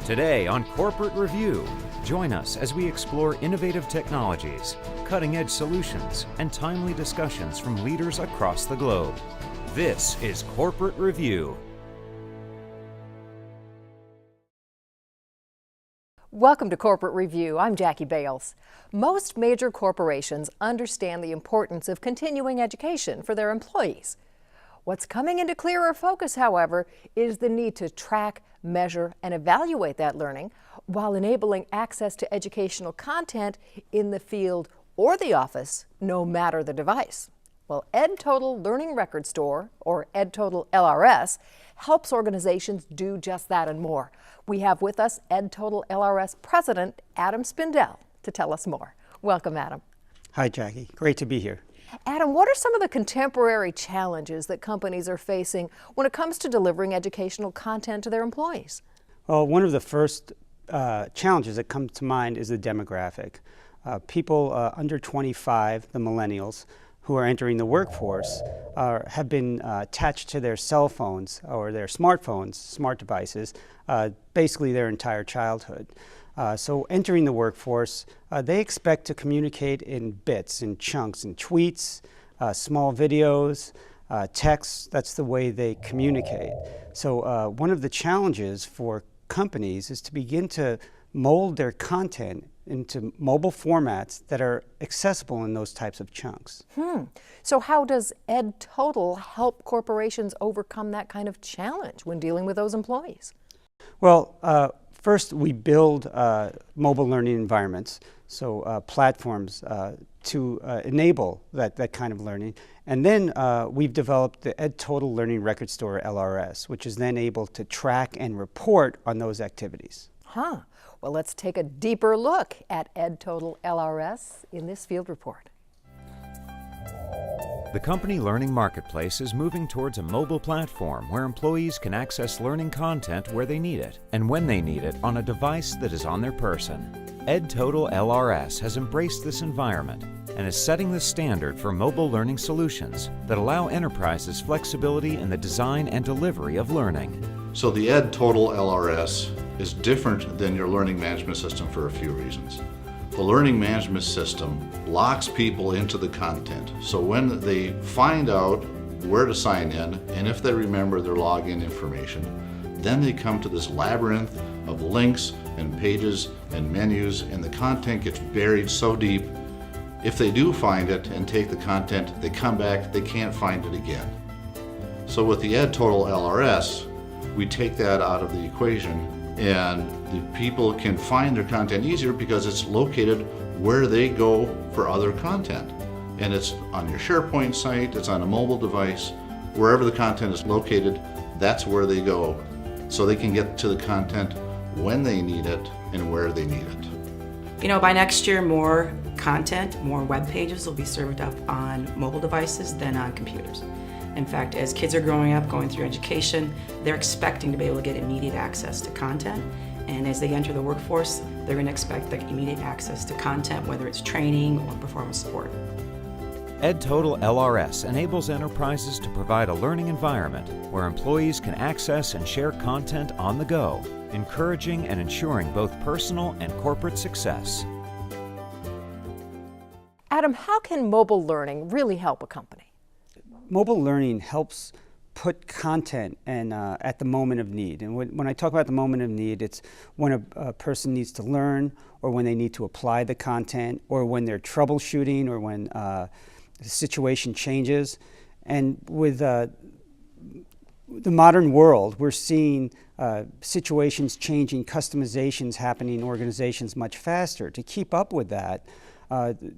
Today on Corporate Review, join us as we explore innovative technologies, cutting-edge solutions, and timely discussions from leaders across the globe. This is Corporate Review. Welcome to Corporate Review. I'm Jackie Bales. Most major corporations understand the importance of continuing education for their employees. What's coming into clearer focus, however, is the need to track, measure, and evaluate that learning while enabling access to educational content in the field or the office, no matter the device. Well, EdTotal Learning Record Store, or EdTotal LRS, helps organizations do just that and more. We have with us EdTotal LRS President Adam Spindell to tell us more. Welcome, Adam. Hi, Jackie. Great to be here. Adam, what are some of the contemporary challenges that companies are facing when it comes to delivering educational content to their employees? Well, one of the first challenges that comes to mind is the demographic. People under 25, the millennials, who are entering the workforce have been attached to their cell phones or their smartphones, smart devices, basically their entire childhood. So entering the workforce, they expect to communicate in bits, in chunks, in tweets, small videos, texts. That's the way they communicate. So one of the challenges for companies is to begin to mold their content into mobile formats that are accessible in those types of chunks. So how does EdTotal help corporations overcome that kind of challenge when dealing with those employees? Well, first, we build mobile learning environments, so platforms to enable that kind of learning. And then we've developed the EdTotal Learning Record Store, LRS, which is then able to track and report on those activities. Well, let's take a deeper look at EdTotal LRS in this field report. The company Learning Marketplace is moving towards a mobile platform where employees can access learning content where they need it and when they need it on a device that is on their person. EdTotal LRS has embraced this environment and is setting the standard for mobile learning solutions that allow enterprises flexibility in the design and delivery of learning. So the EdTotal LRS is different than your learning management system for a few reasons. The learning management system locks people into the content. So when they find out where to sign in, and if they remember their login information, then they come to this labyrinth of links and pages and menus, and the content gets buried so deep. If they do find it and take the content, they come back, they can't find it again. So with the EdTotal LRS, we take that out of the equation, and the people can find their content easier because it's located where they go for other content. And it's on your SharePoint site, it's on a mobile device, wherever the content is located, that's where they go. So they can get to the content when they need it and where they need it. You know, by next year, more content, more web pages will be served up on mobile devices than on computers. In fact, as kids are growing up, going through education, they're expecting to be able to get immediate access to content. And as they enter the workforce, they're going to expect the immediate access to content, whether it's training or performance support. EdTotal LRS enables enterprises to provide a learning environment where employees can access and share content on the go, encouraging and ensuring both personal and corporate success. Adam, how can mobile learning really help a company? Mobile learning helps put content and at the moment of need. And when I talk about the moment of need, it's when a person needs to learn, or when they need to apply the content, or when they're troubleshooting, or when the situation changes. And with the modern world, we're seeing situations changing, customizations happening in organizations much faster. To keep up with that,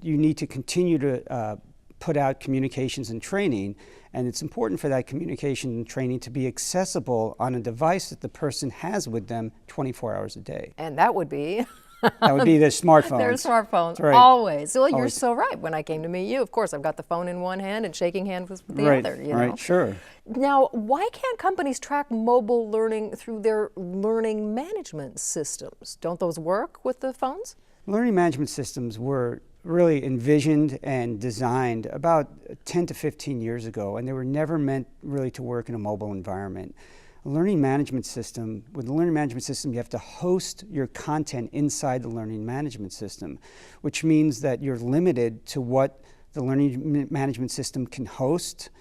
you need to continue to put out communications and training, and it's important for that communication and training to be accessible on a device that the person has with them 24 hours a day. And that would be? That would be their smartphones. Their smartphones, right. Always. Well, you're Always. so right. When I came to meet you, of course, I've got the phone in one hand and shaking hands with the Right, other. You know? right, sure. Now, why can't companies track mobile learning through their learning management systems? Don't those work with the phones? Learning management systems were really envisioned and designed about 10 to 15 years ago, and they were never meant really to work in a mobile environment. A learning management system, with the learning management system, you have to host your content inside the learning management system, which means that you're limited to what the learning management system can host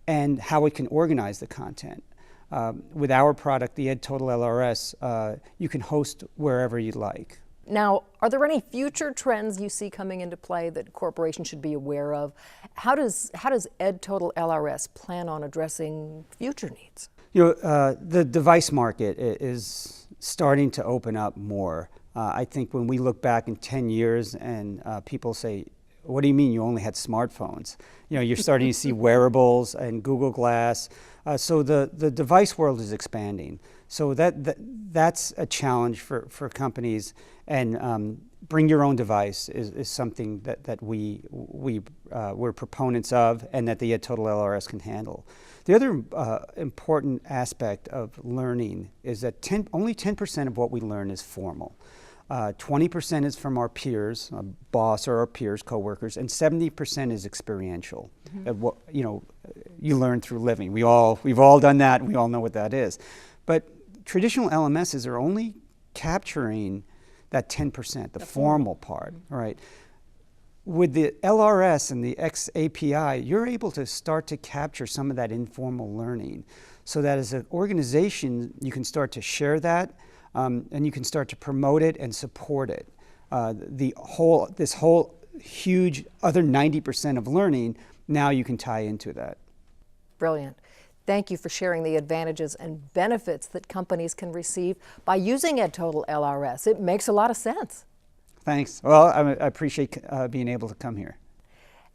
and how it can organize the content. With our product, the EdTotal LRS, you can host wherever you'd like. Now, are there any future trends you see coming into play that corporations should be aware of? How does EdTotal LRS plan on addressing future needs? The device market is starting to open up more. I think when we look back in 10 years and people say, what do you mean you only had smartphones? You're starting to see wearables and Google Glass. So the device world is expanding. So that's a challenge for companies. And bring your own device is something that we're proponents of, and that the EdTotal LRS can handle. The other important aspect of learning is that only 10% of what we learn is formal. 20% is from our peers, a boss or our peers, coworkers, and 70% is experiential. What you learn through living. We've all done that, and we all know what that is. But traditional LMSs are only capturing that 10%, the formal part, right? With the LRS and the X API, you're able to start to capture some of that informal learning, so that as an organization, you can start to share that, and you can start to promote it and support it. This whole huge other 90% of learning, now you can tie into that. Brilliant. Thank you for sharing the advantages and benefits that companies can receive by using EdTotal LRS. It makes a lot of sense. Thanks. Well, I appreciate being able to come here.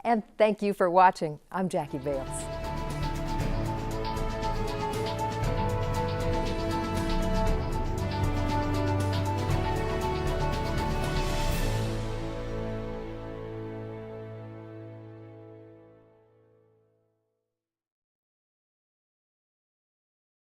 And thank you for watching. I'm Jackie Bales.